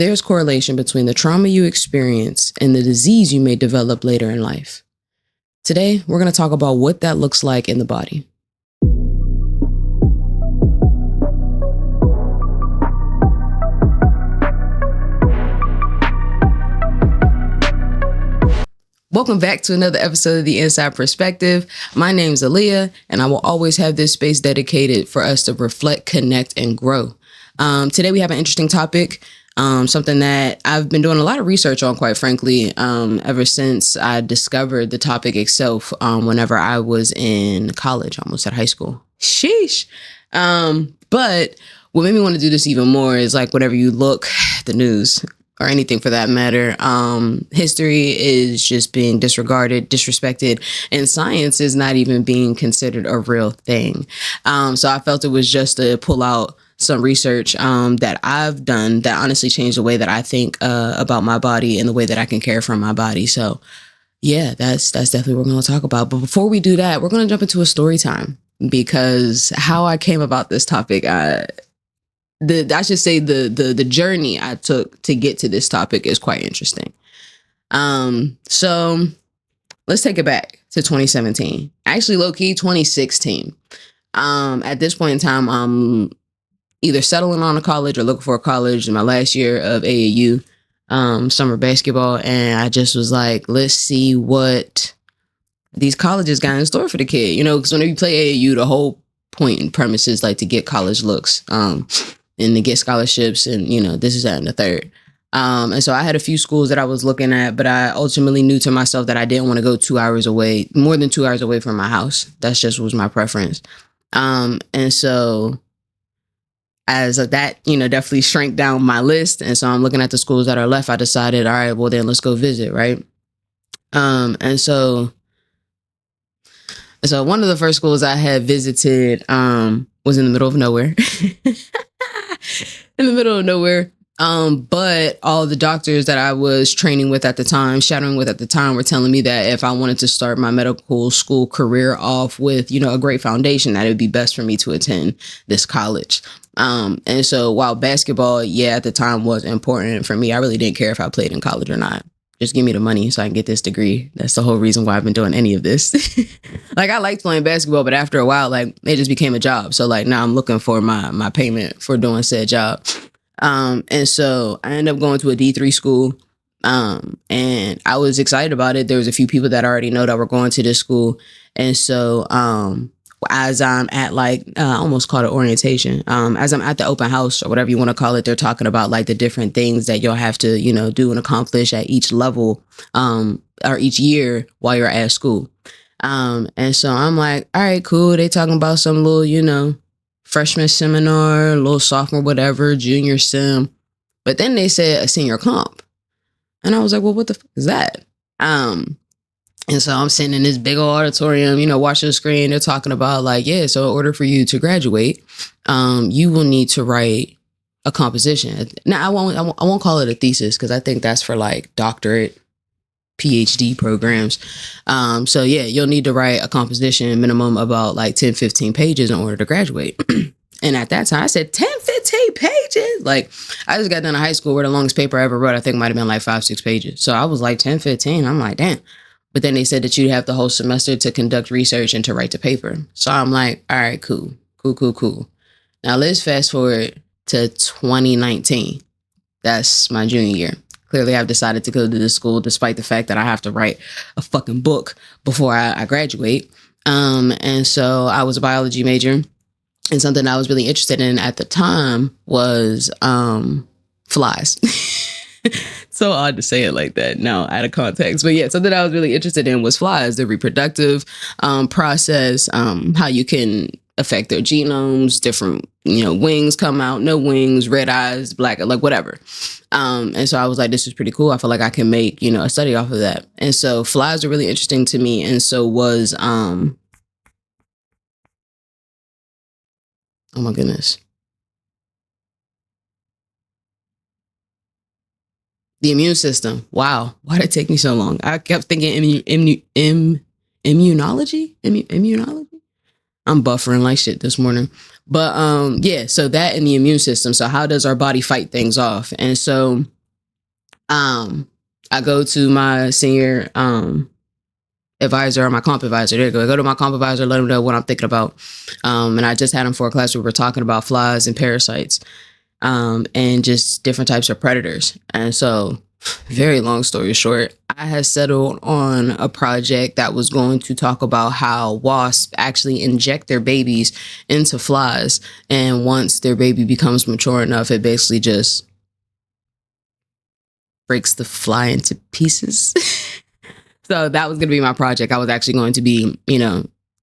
There's correlation between the trauma you experience and the disease you may develop later in life. Today, we're going to talk about what that looks like in the body. Welcome back to another episode of The Inside Perspective. My name's Aaliyah, and I will always have this space dedicated for us to reflect, connect, and grow. Today we have an interesting topic, something that I've been doing a lot of research on, quite frankly, ever since I discovered the topic itself whenever I was in college, almost at high school. Sheesh. But what made me want to do this even more is like whenever you look at the news, or anything for that matter, history is just being disregarded, disrespected, and science is not even being considered a real thing. So I felt it was just to pull out some research that I've done that honestly changed the way that I think about my body and the way that I can care for my body. So yeah, that's definitely what we're going to talk about. But before we do that, we're going to jump into a story time, because how I came about this topic, I should say the journey I took to get to this topic is quite interesting. So let's take it back to 2017. Actually, low-key 2016. At this point in time, I'm either settling on a college or looking for a college in my last year of AAU, summer basketball. And I just was like, let's see what these colleges got in store for the kid. You know, because whenever you play AAU, the whole point and premise is like to get college looks. And to get scholarships and, you know, this is that and the third. And so I had a few schools that I was looking at, but I ultimately knew to myself that I didn't want to go 2 hours away, more than 2 hours away from my house. That's just was my preference. And so as that, you know, definitely shrank down my list. And so I'm looking at the schools that are left. I decided, all right, well, then let's go visit. Right. And so one of the first schools I had visited was in the middle of nowhere. In the middle of nowhere. But all the doctors that I was training with at the time, shadowing with at the time, were telling me that if I wanted to start my medical school career off with, you know, a great foundation, that it would be best for me to attend this college. And so while basketball, yeah, at the time was important for me, I really didn't care if I played in college or not. Just give me the money so I can get this degree. That's the whole reason why I've been doing any of this. Like, I liked playing basketball, but after a while, like, it just became a job. So like now I'm looking for my payment for doing said job. And so I ended up going to a D3 school. And I was excited about it. There was a few people that I already know that were going to this school. And so as I'm at like, I almost called it orientation. As I'm at the open house or whatever you want to call it, they're talking about like the different things that you'll have to, you know, do and accomplish at each level or each year while you're at school. And so I'm like, all right, cool. They talking about some little, you know, freshman seminar, little sophomore, whatever, junior sim. But then they said a senior comp. And I was like, well, what the fuck is that? And so I'm sitting in this big old auditorium, you know, watching the screen. They're talking about like, yeah, so in order for you to graduate, you will need to write a composition. Now, I won't call it a thesis, because I think that's for like doctorate, PhD programs. So yeah, you'll need to write a composition minimum about like 10, 15 pages in order to graduate. And at that time I said 10, 15 pages. Like, I just got done in high school where the longest paper I ever wrote, I think might've been like 5, 6 pages. So I was like 10, 15. I'm like, damn. But then they said that you'd have the whole semester to conduct research and to write the paper. So I'm like, all right, cool. Now let's fast forward to 2019. That's my junior year. Clearly, I've decided to go to this school despite the fact that I have to write a fucking book before I graduate. And so I was a biology major, and something I was really interested in at the time was flies. So odd to say it like that now out of context. But yeah, something I was really interested in was flies, the reproductive process, how you can affect their genomes, different, you know, wings come out, no wings, red eyes, black, like whatever. And so I was like, this is pretty cool. I feel like I can make, you know, a study off of that. And so flies are really interesting to me. And so was, oh my goodness. The immune system. Wow. Why did it take me so long? I kept thinking immunology. Immunology. I'm buffering like shit this morning. But yeah, so that and the immune system. So how does our body fight things off? And so I go to my senior advisor or my comp advisor. There you go. I go to my comp advisor, let him know what I'm thinking about. And I just had him for a class where we were talking about flies and parasites, and just different types of predators. And so, very long story short, I had settled on a project that was going to talk about how wasps actually inject their babies into flies. And once their baby becomes mature enough, it basically just breaks the fly into pieces. So that was going to be my project. I was actually going to be,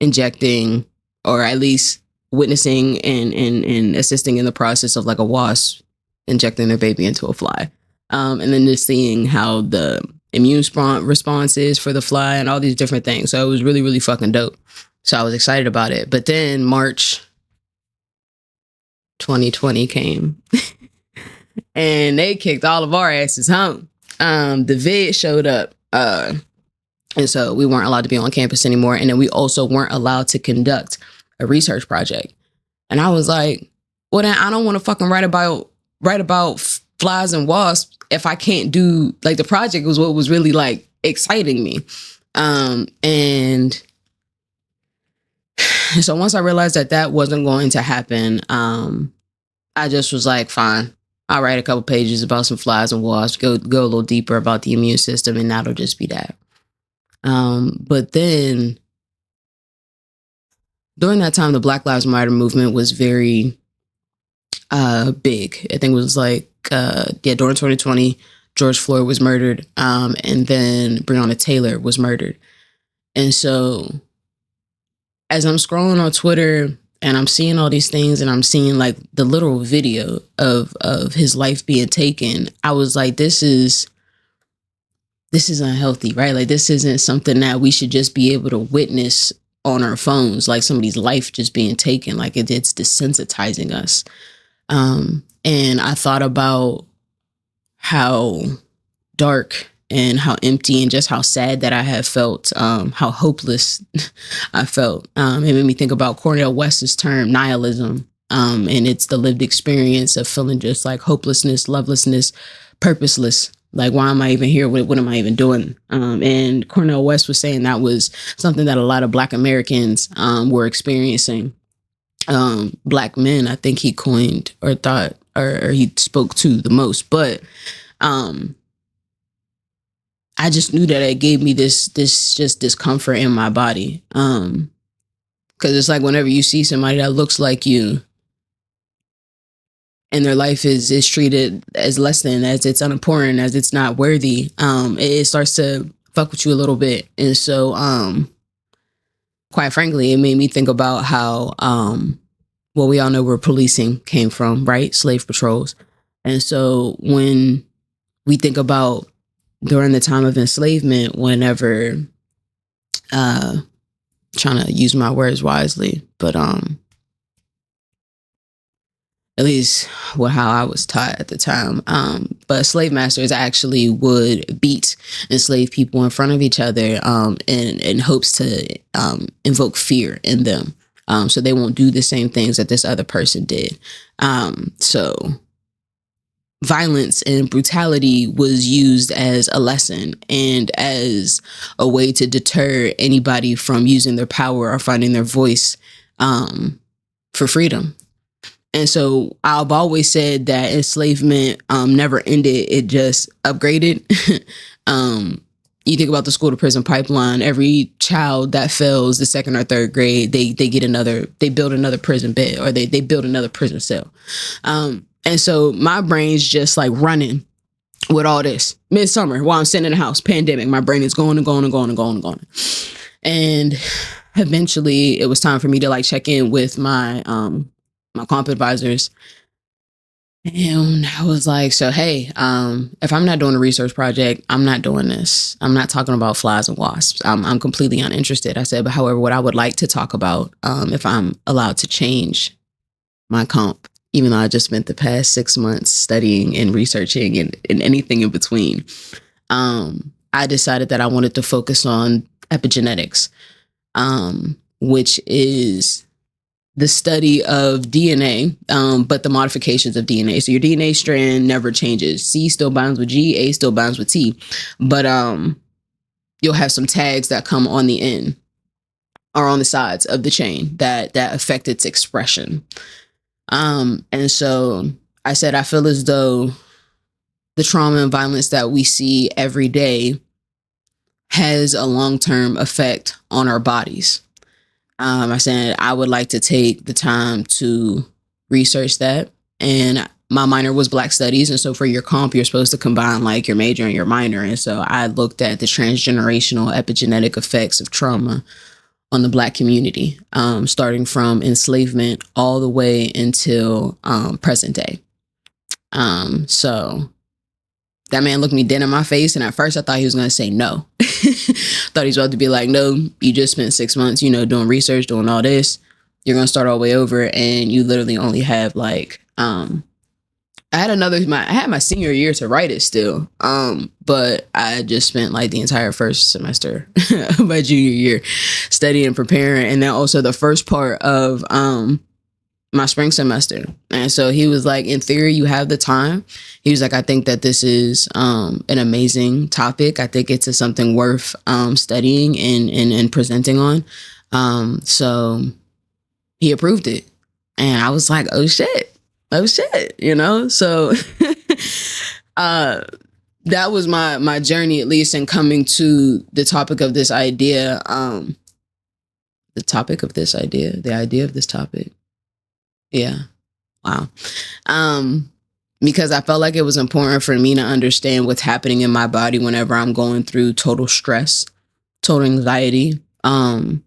injecting, or at least witnessing and assisting in the process of like a wasp injecting their baby into a fly. And then just seeing how the immune response is for the fly and all these different things. So it was really, really fucking dope. So I was excited about it. But then March 2020 came and they kicked all of our asses home. The vid showed up. And so we weren't allowed to be on campus anymore. And then we also weren't allowed to conduct a research project. And I was like, well, then I don't want to fucking write about flies and wasps if I can't do, like, the project was what was really like exciting me. And so once I realized that wasn't going to happen, I just was like, fine, I'll write a couple pages about some flies and wasps, go a little deeper about the immune system, and that'll just be that. But then during that time, the Black Lives Matter movement was very big. I think it was like, during 2020, George Floyd was murdered. And then Breonna Taylor was murdered. And so as I'm scrolling on Twitter and I'm seeing all these things and I'm seeing like the literal video of his life being taken, I was like, this is unhealthy, right? Like, this isn't something that we should just be able to witness on our phones, like somebody's life just being taken. Like, it's desensitizing us. And I thought about how dark and how empty and just how sad that I have felt, how hopeless I felt. It made me think about Cornel West's term nihilism. And it's the lived experience of feeling just like hopelessness, lovelessness, purposeless. Like, why am I even here? What am I even doing? And Cornel West was saying that was something that a lot of Black Americans were experiencing. Black men, I think he coined or thought or he spoke to the most. But I just knew that it gave me this discomfort in my body. Because it's like whenever you see somebody that looks like you, and their life is treated as less than, as it's unimportant, as it's not worthy, it starts to fuck with you a little bit. And so, quite frankly, it made me think about how, well, we all know where policing came from, right? Slave patrols. And so when we think about during the time of enslavement, whenever, trying to use my words wisely, but, at least how I was taught at the time. But slave masters actually would beat enslaved people in front of each other in hopes to invoke fear in them. So they won't do the same things that this other person did. So violence and brutality was used as a lesson and as a way to deter anybody from using their power or finding their voice for freedom. And so I've always said that enslavement never ended. It just upgraded. You think about the school to prison pipeline, every child that fails the second or third grade, they build another prison bed, or they build another prison cell. And so my brain's just like running with all this. Midsummer, while I'm sitting in the house, pandemic, my brain is going and going and going and going and going. And eventually it was time for me to like check in with my comp advisors. And I was like, so, hey, if I'm not doing a research project, I'm not doing this. I'm not talking about flies and wasps. I'm completely uninterested. I said, but however, what I would like to talk about, if I'm allowed to change my comp, even though I just spent the past 6 months studying and researching and anything in between, I decided that I wanted to focus on epigenetics, which is the study of DNA, but the modifications of DNA. So your DNA strand never changes. C still binds with G, A still binds with T, but you'll have some tags that come on the end or on the sides of the chain that affect its expression. And so I said, I feel as though the trauma and violence that we see every day has a long-term effect on our bodies. I said I would like to take the time to research that. And my minor was Black Studies. And so for your comp, you're supposed to combine like your major and your minor. And so I looked at the transgenerational epigenetic effects of trauma on the Black community, starting from enslavement all the way until present day. So that man looked me dead in my face. And at first I thought he was going to say no. Thought he was about to be like, no, you just spent 6 months, doing research, doing all this. You're going to start all the way over. And you literally only have like, I had my senior year to write it still. But I just spent like the entire first semester of my junior year studying, preparing. And then also the first part of, my spring semester. And so he was like, in theory, you have the time. He was like, I think that this is an amazing topic. I think it's something worth studying and presenting on. So he approved it. And I was like, oh shit. So that was my journey, at least, in coming to the topic of this idea. The idea of this topic. Yeah. Wow. Because I felt like it was important for me to understand what's happening in my body whenever I'm going through total stress, total anxiety. And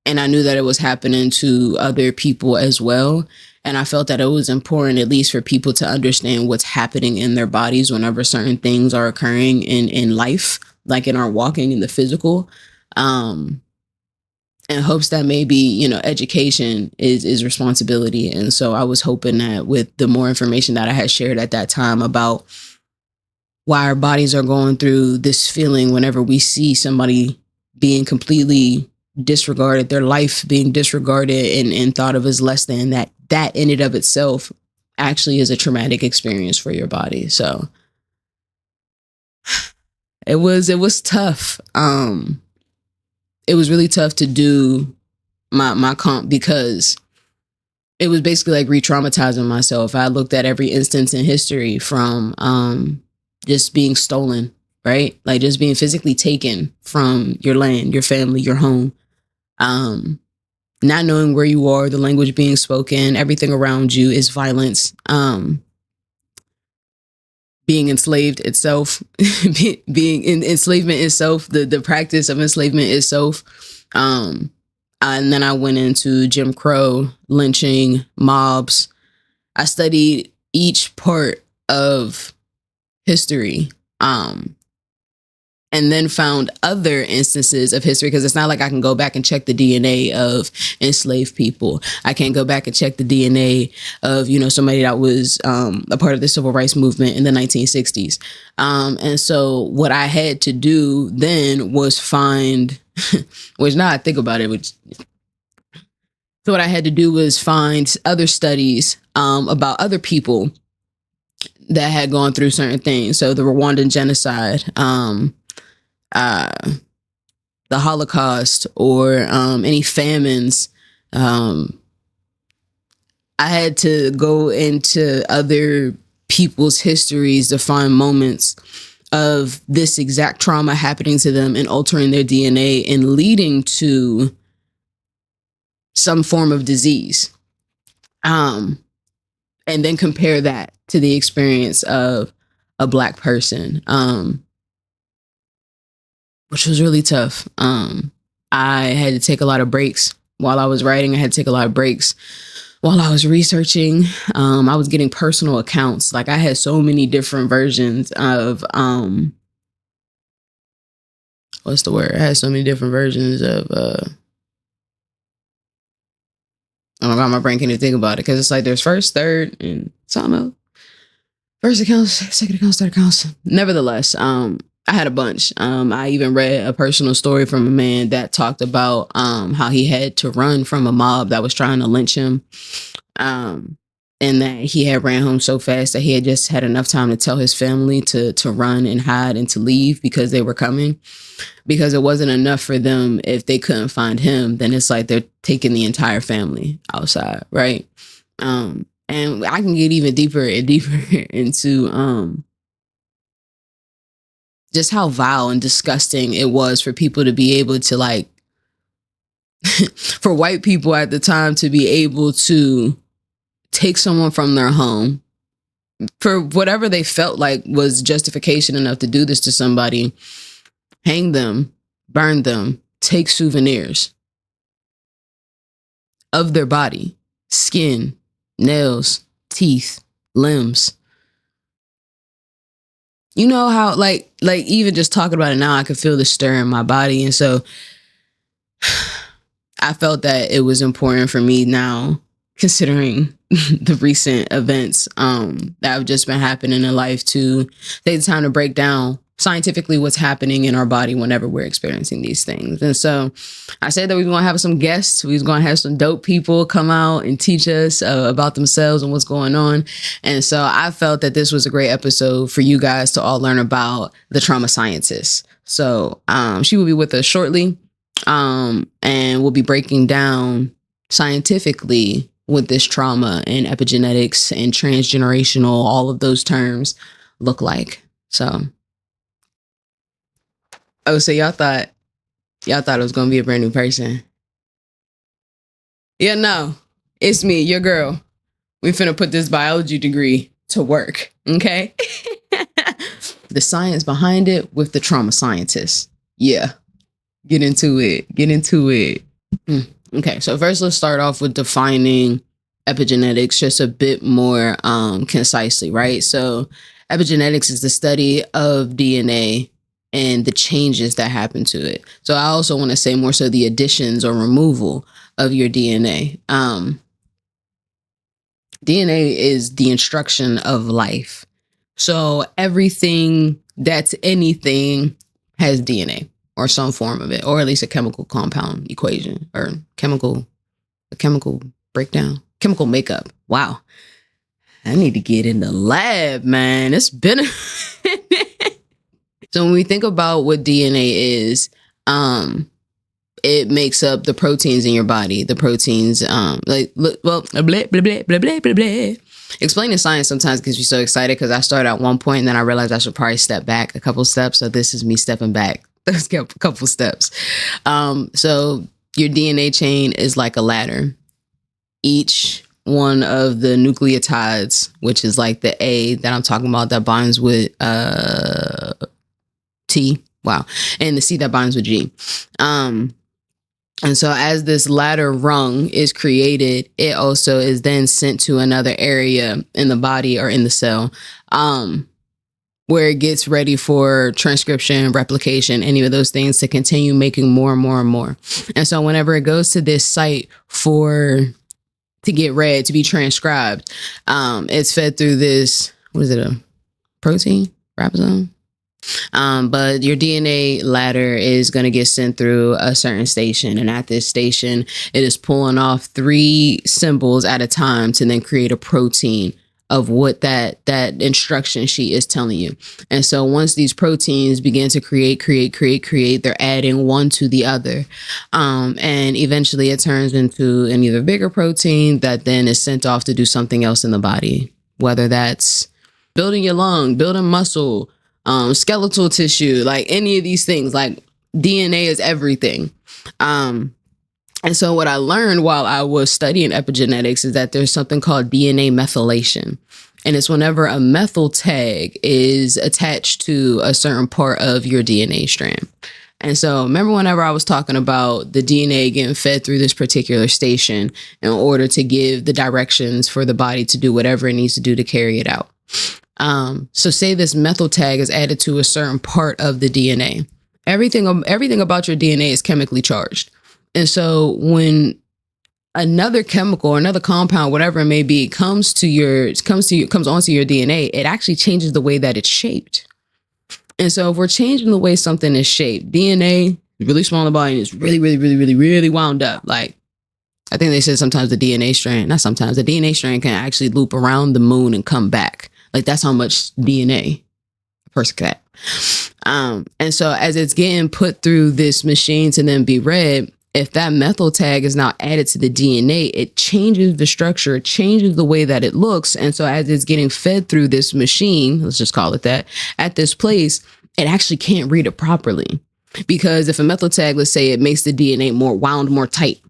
I knew that it was happening to other people as well. And I felt that it was important, at least for people to understand what's happening in their bodies whenever certain things are occurring in life, like in our walking, in the physical. In hopes that maybe, education is responsibility. And so I was hoping that with the more information that I had shared at that time about why our bodies are going through this feeling whenever we see somebody being completely disregarded, their life being disregarded and thought of as less than, that in and of itself actually is a traumatic experience for your body. So it was tough. It was really tough to do my comp because it was basically like re-traumatizing myself. I looked at every instance in history from just being stolen, right? Like just being physically taken from your land, your family, your home. Not knowing where you are, the language being spoken, everything around you is violence. Being enslaved itself, being in enslavement itself, the practice of enslavement itself. And then I went into Jim Crow, lynching, mobs. I studied each part of history. And then found other instances of history, because it's not like I can go back and check the DNA of enslaved people. I can't go back and check the DNA of, somebody that was a part of the civil rights movement in the 1960s. And so what I had to do then was find, which now I think about it, so what I had to do was find other studies about other people that had gone through certain things. So the Rwandan genocide, the Holocaust, or any famines. I had to go into other people's histories to find moments of this exact trauma happening to them and altering their DNA and leading to some form of disease. And then compare that to the experience of a Black person. Which was really tough. I had to take a lot of breaks while I was writing. I had to take a lot of breaks while I was researching. I was getting personal accounts. Like I had so many different versions of, what's the word? I had so many different versions of, oh my God, my brain can't even think about it. Cause it's like there's first, third, and something else. First accounts, second accounts, third accounts. Nevertheless, I had a bunch. I even read a personal story from a man that talked about how he had to run from a mob that was trying to lynch him. And that he had ran home so fast that he had just had enough time to tell his family to run and hide and to leave because they were coming. Because it wasn't enough for them if they couldn't find him, then it's like they're taking the entire family outside, right? And I can get even deeper and deeper into just how vile and disgusting it was for people to be able to, like, for white people at the time to be able to take someone from their home for whatever they felt like was justification enough to do this to somebody, hang them, burn them, take souvenirs of their body, skin, nails, teeth, limbs. You know how, like even just talking about it now, I could feel the stir in my body. And so I felt that it was important for me now, considering the recent events that have just been happening in life, to take the time to break down scientifically what's happening in our body whenever we're experiencing these things. And so I said that we were going to have some guests. We was going to have some dope people come out and teach us about themselves and what's going on. And so I felt that this was a great episode for you guys to all learn about the trauma scientist. So she will be with us shortly, and we'll be breaking down scientifically what this trauma and epigenetics and transgenerational, all of those terms look like. So, so y'all thought it was going to be a brand new person. Yeah, no, it's me, your girl. We finna put this biology degree to work, okay? The science behind it with the trauma scientist. Yeah, get into it. Okay, so first let's start off with defining epigenetics just a bit more concisely, right? So epigenetics is the study of DNA and the changes that happen to it. So I also want to say more so the additions or removal of your DNA. DNA is the instruction of life. So everything that's anything has DNA or some form of it, or at least a chemical compound equation or chemical breakdown, chemical makeup. Wow. I need to get in the lab, man. It's been a So when we think about what DNA is, it makes up the proteins in your body. The proteins, blah, blah, blah, blah, blah, blah, blah. Explaining science sometimes gets me so excited because I started at one point and then I realized I should probably step back a couple steps. So this is me stepping back a couple steps. So your DNA chain is like a ladder. Each one of the nucleotides, which is like the A that I'm talking about, that binds with T. Wow. And the C that binds with G. And so as this ladder rung is created, it also is then sent to another area in the body or in the cell, where it gets ready for transcription, replication, any of those things to continue making more and more and more. And so whenever it goes to this site to get read, to be transcribed, it's fed through this, what is it, a protein ribosome? But your DNA ladder is going to get sent through a certain station. And at this station, it is pulling off 3 symbols at a time to then create a protein of what that instruction sheet is telling you. And so once these proteins begin to create, they're adding one to the other. And eventually it turns into an either bigger protein that then is sent off to do something else in the body, whether that's building your lung, building muscle, skeletal tissue, like any of these things. Like DNA is everything. And so what I learned while I was studying epigenetics is that there's something called DNA methylation. And it's whenever a methyl tag is attached to a certain part of your DNA strand. And so remember whenever I was talking about the DNA getting fed through this particular station in order to give the directions for the body to do whatever it needs to do to carry it out. So say this methyl tag is added to a certain part of the DNA. Everything about your DNA is chemically charged. And so when another chemical or another compound, whatever it may be, comes onto your DNA, it actually changes the way that it's shaped. And so if we're changing the way something is shaped, DNA is really small in the body and it's really, really, really, really, really wound up. Like, I think they said sometimes the DNA strand, not sometimes, the DNA strand can actually loop around the moon and come back. Like, that's how much DNA a person can have. And so as it's getting put through this machine to then be read, if that methyl tag is now added to the DNA, it changes the structure, it changes the way that it looks. And so as it's getting fed through this machine, let's just call it that, at this place, it actually can't read it properly. Because if a methyl tag, let's say it makes the DNA more wound, more tight.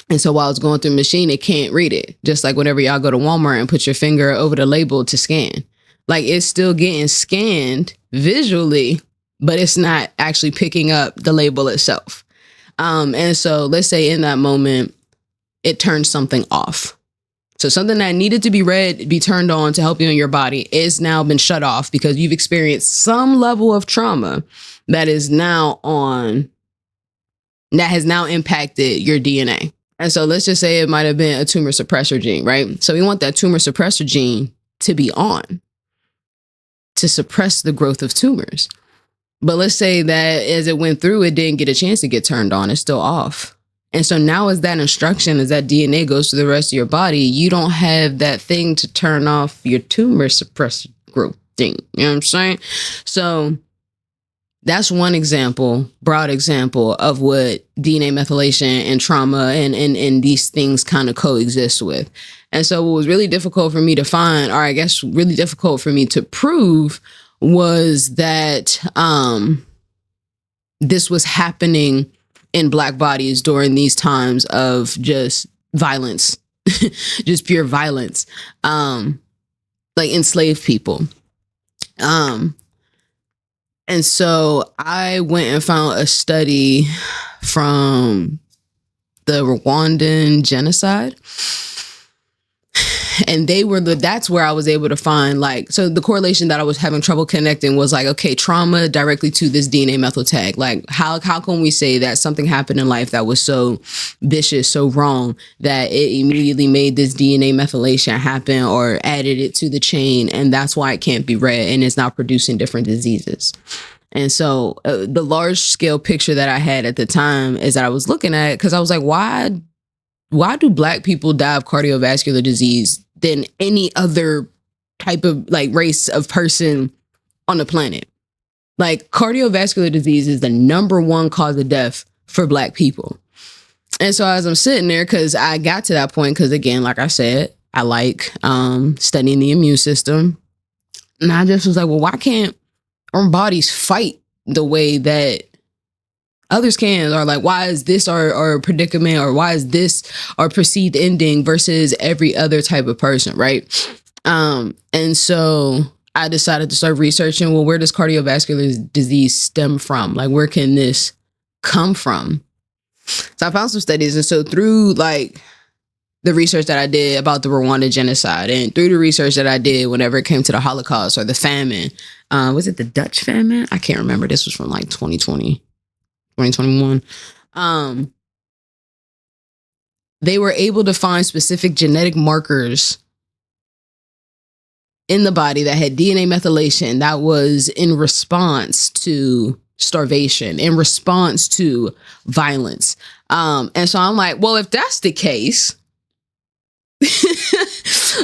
And so while it's going through the machine, it can't read it. Just like whenever y'all go to Walmart and put your finger over the label to scan. Like, it's still getting scanned visually, but it's not actually picking up the label itself. And so let's say in that moment, it turns something off. So something that needed to be read, be turned on to help you in your body is now been shut off because you've experienced some level of trauma that is now that has now impacted your DNA. And so let's just say it might have been a tumor suppressor gene, right? So we want that tumor suppressor gene to be on to suppress the growth of tumors. But let's say that as it went through, it didn't get a chance to get turned on. It's still off. And so now as that instruction, as that DNA goes to the rest of your body, you don't have that thing to turn off your tumor suppressor growth thing. You know what I'm saying? So that's one example, broad example of what DNA methylation and trauma and these things kind of coexist with. And so what was really difficult for me to find, or I guess really difficult for me to prove, was that this was happening in Black bodies during these times of just violence, just pure violence, like enslaved people. And so I went and found a study from the Rwandan genocide. And that's where I was able to find, like, so the correlation that I was having trouble connecting was like, okay, trauma directly to this DNA methyl tag. Like, how can we say that something happened in life that was so vicious, so wrong, that it immediately made this DNA methylation happen or added it to the chain, and that's why it can't be read and it's not producing different diseases. And so the large scale picture that I had at the time is that I was looking at, because I was like, why do Black people die of cardiovascular disease than any other type of like race of person on the planet? Like, cardiovascular disease is the number one cause of death for Black people. And so as I'm sitting there, because I got to that point, because again, like I said, I like studying the immune system. And I just was like, well, why can't our bodies fight the way that others can? Or like, why is this our predicament, or why is this our perceived ending versus every other type of person, right? And so I decided to start researching, well, where does cardiovascular disease stem from? Like, where can this come from? So I found some studies. And so through like the research that I did about the Rwanda genocide, and through the research that I did whenever it came to the Holocaust or the famine, was it the Dutch famine? I can't remember. This was from like 2020. 2021. They were able to find specific genetic markers in the body that had DNA methylation that was in response to starvation, in response to violence. And so I'm like, well, if that's the case,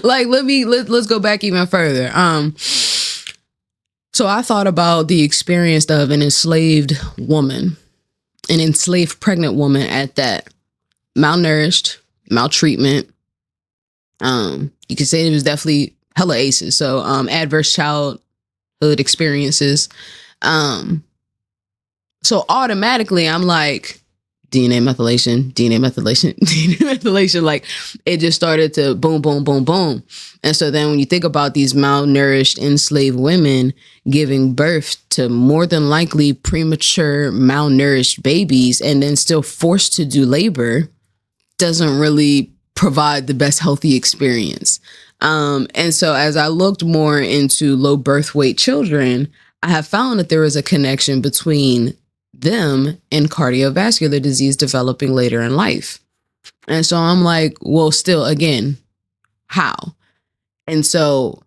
like, let's go back even further. So I thought about the experience of an enslaved woman, an enslaved pregnant woman at that, malnourished, maltreatment. You could say it was definitely hella ACEs. So adverse childhood experiences. So automatically I'm like, DNA methylation, DNA methylation, DNA methylation. Like, it just started to boom, boom, boom, boom. And so then when you think about these malnourished, enslaved women giving birth to more than likely premature, malnourished babies, and then still forced to do labor, doesn't really provide the best healthy experience. And so as I looked more into low birth weight children, I have found that there is a connection between them and cardiovascular disease developing later in life. And so I'm like, well, still, again, how? And so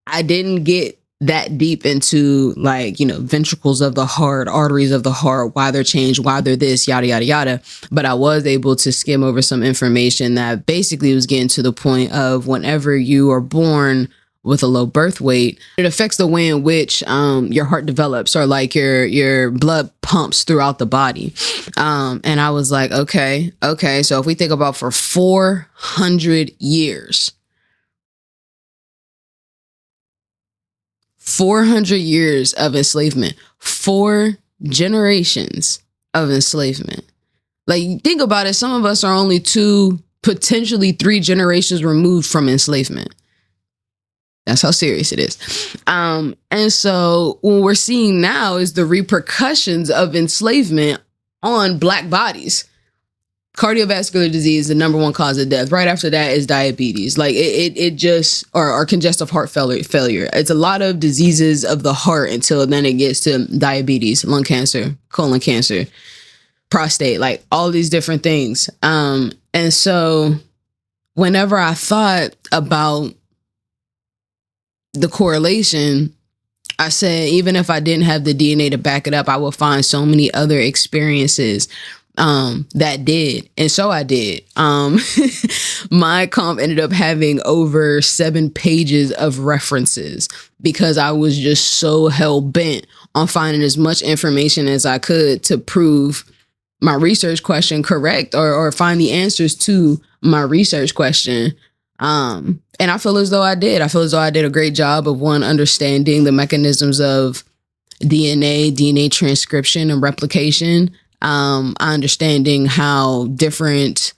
I didn't get that deep into like, ventricles of the heart, arteries of the heart, why they're changed, why they're this, yada, yada, yada. But I was able to skim over some information that basically was getting to the point of whenever you are born with a low birth weight, it affects the way in which your heart develops, or like your blood pumps throughout the body. And I was like, okay. So if we think about for 400 years, 400 years of enslavement, 4 generations of enslavement. Like, think about it. Some of us are only 2, potentially 3 generations removed from enslavement. That's how serious it is. And so what we're seeing now is the repercussions of enslavement on Black bodies. Cardiovascular disease, the number 1 cause of death. Right after that is diabetes. Like it just, or congestive heart failure. It's a lot of diseases of the heart until then it gets to diabetes, lung cancer, colon cancer, prostate, like all these different things. And so whenever I thought about the correlation, I said, even if I didn't have the DNA to back it up, I would find so many other experiences that did. And so I did. My comp ended up having over 7 pages of references because I was just so hell bent on finding as much information as I could to prove my research question correct, or find the answers to my research question. And I feel as though I did. I feel as though I did a great job of, one, understanding the mechanisms of DNA transcription and replication. Understanding how different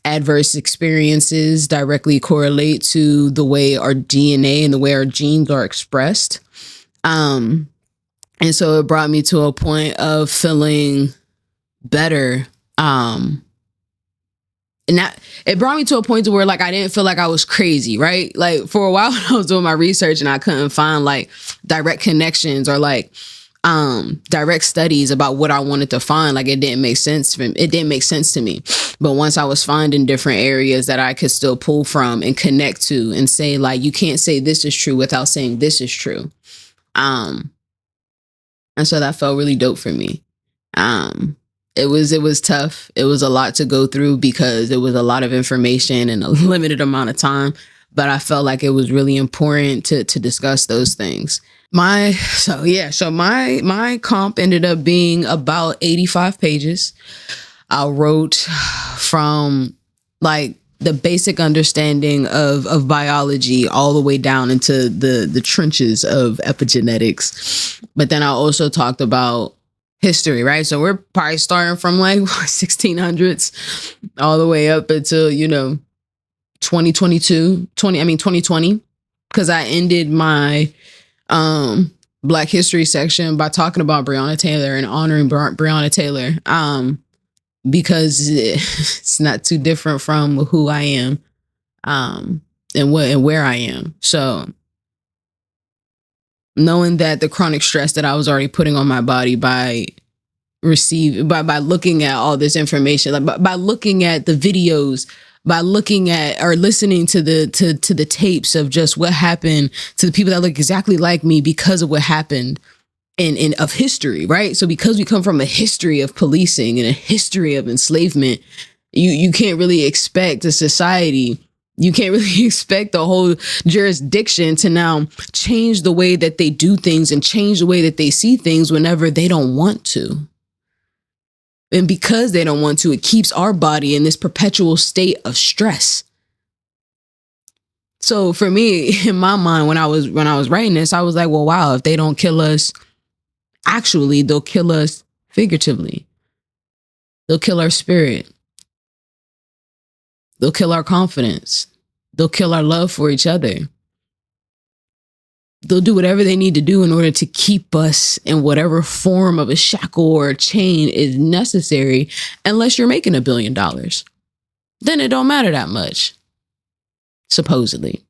adverse experiences directly correlate to the way our DNA and the way our genes are expressed. And so it brought me to a point of feeling better. And that it brought me to a point to where like I didn't feel like I was crazy, right? Like for a while when I was doing my research and I couldn't find like direct connections or like direct studies about what I wanted to find, like it didn't make sense to me. But once I was finding different areas that I could still pull from and connect to and say like, you can't say this is true without saying this is true. And so that felt really dope for me. It was tough. It was a lot to go through because it was a lot of information in a limited amount of time. But I felt like it was really important to discuss those things. My comp ended up being about 85 pages. I wrote from like the basic understanding of biology all the way down into the trenches of epigenetics. But then I also talked about history, right? So we're probably starting from like 1600s all the way up until, 2020, because I ended my Black History section by talking about Breonna Taylor and honoring Breonna Taylor, because it's not too different from who I am and where I am. So knowing that the chronic stress that I was already putting on my body by looking at all this information, like by looking at the videos, by looking at or listening to the tapes of just what happened to the people that look exactly like me because of what happened in of history, right? So because we come from a history of policing and a history of enslavement, you can't really expect a society, you can't really expect the whole jurisdiction to now change the way that they do things and change the way that they see things whenever they don't want to. And because they don't want to, it keeps our body in this perpetual state of stress. So for me, in my mind, when I was writing this, I was like, well, wow, if they don't kill us actually, they'll kill us figuratively. They'll kill our spirit. They'll kill our confidence. They'll kill our love for each other. They'll do whatever they need to do in order to keep us in whatever form of a shackle or a chain is necessary, unless you're making $1 billion. Then it don't matter that much, supposedly.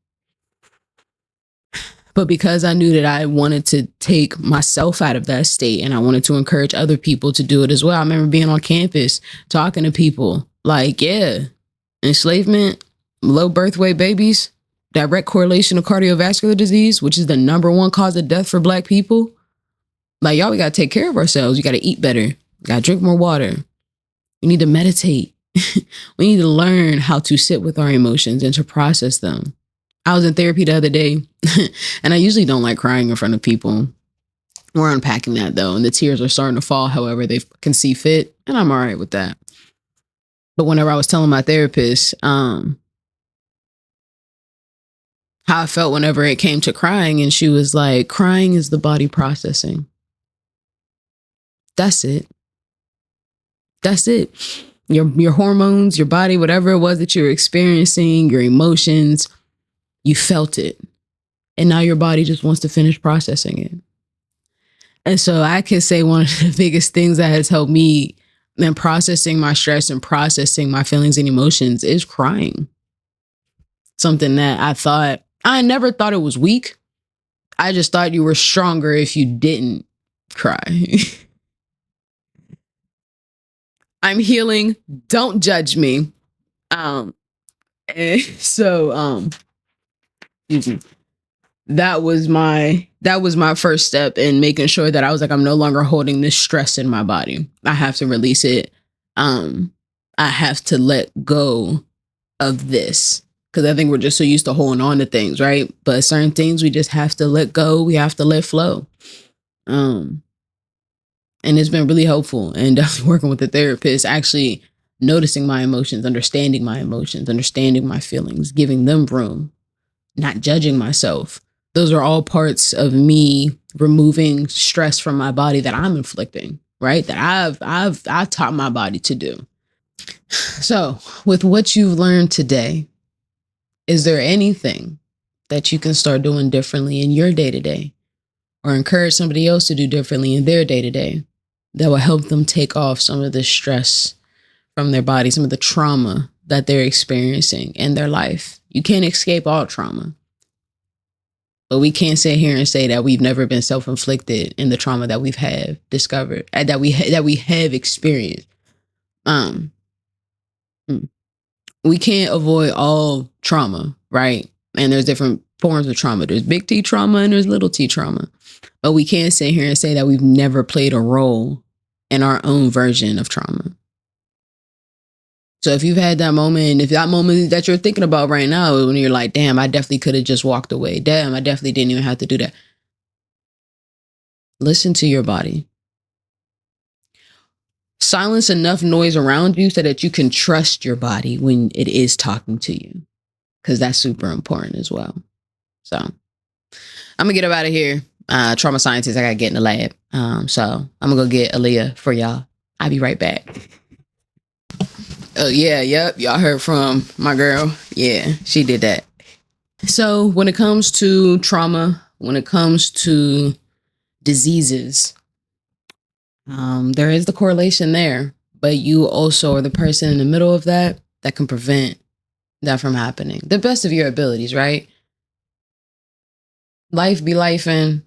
But because I knew that I wanted to take myself out of that state and I wanted to encourage other people to do it as well. I remember being on campus talking to people like, yeah, enslavement, low birth weight babies, direct correlation of cardiovascular disease, which is the number one cause of death for Black people. Like, y'all, we got to take care of ourselves. We got to eat better. We got to drink more water. We need to meditate. We need to learn how to sit with our emotions and to process them. I was in therapy the other day, and I usually don't like crying in front of people. We're unpacking that, though, and the tears are starting to fall however they can see fit, and I'm all right with that. But whenever I was telling my therapist how I felt whenever it came to crying, and she was like, crying is the body processing. That's it. That's it. Your hormones, your body, whatever it was that you were experiencing, your emotions, you felt it. And now your body just wants to finish processing it. And so I can say one of the biggest things that has helped me in processing my stress and processing my feelings and emotions is crying. Something that I never thought it was weak. I just thought you were stronger if you didn't cry. I'm healing. Don't judge me. Excuse me. That was my first step in making sure that I was like, I'm no longer holding this stress in my body. I have to release it. I have to let go of this, because I think we're just so used to holding on to things, right? But certain things we just have to let go. We have to let flow. And it's been really helpful, and definitely working with the therapist, actually noticing my emotions, understanding my feelings, giving them room, not judging myself. Those are all parts of me removing stress from my body that I'm inflicting, right? That I've taught my body to do. So with what you've learned today, is there anything that you can start doing differently in your day-to-day, or encourage somebody else to do differently in their day-to-day, that will help them take off some of the stress from their body, some of the trauma that they're experiencing in their life? You can't escape all trauma, but we can't sit here and say that we've never been self-inflicted in the trauma that we've have discovered, that we have experienced. We can't avoid all trauma, right? And there's different forms of trauma. There's big T trauma and there's little T trauma. But we can't sit here and say that we've never played a role in our own version of trauma. So if you've had that moment, if that moment that you're thinking about right now, when you're like, damn, I definitely could have just walked away. Damn, I definitely didn't even have to do that. Listen to your body. Silence enough noise around you so that you can trust your body when it is talking to you, because that's super important as well. So I'm gonna get up out of here. Trauma scientist, I gotta get in the lab. So I'm gonna go get Aaliyah for y'all. I'll be right back. Oh yeah, yep. Y'all heard from my girl. Yeah, she did that. So when it comes to trauma, when it comes to diseases, there is the correlation there, but you also are the person in the middle of that can prevent that from happening. The best of your abilities, right? Life be lifing.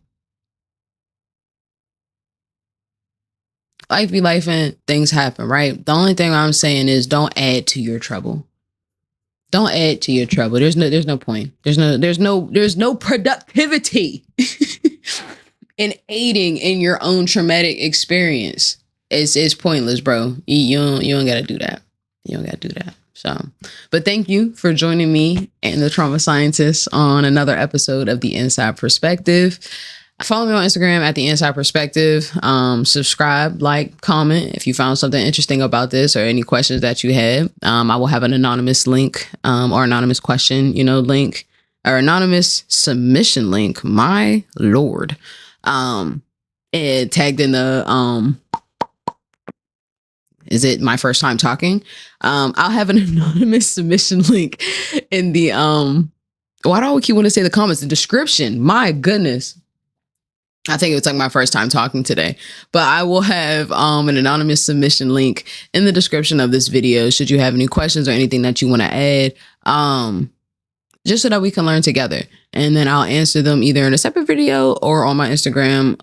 Life be lifing. Things happen, right? The only thing I'm saying is don't add to your trouble. Don't add to your trouble. There's no point. There's no productivity in aiding in your own traumatic experience. It's pointless, bro. You don't gotta do that. You don't gotta do that. So, but thank you for joining me and the Trauma Scientist on another episode of The Inside Perspective. Follow me on Instagram at The Inside Perspective. Subscribe, like, comment if you found something interesting about this or any questions that you had. I will have an anonymous link or anonymous question, link, or anonymous submission link. My Lord. And tagged in the is it my first time talking? I'll have an anonymous submission link in the why do I keep want to say the comments, the description? My goodness. I think it's like my first time talking today, but I will have an anonymous submission link in the description of this video. Should you have any questions or anything that you want to add, just so that we can learn together, and then I'll answer them either in a separate video or on my Instagram,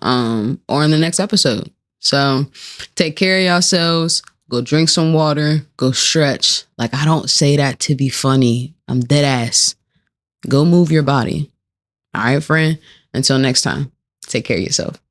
or in the next episode. So take care of yourselves. Go drink some water. Go stretch. Like, I don't say that to be funny. I'm dead ass. Go move your body. All right, friend. Until next time, take care of yourself.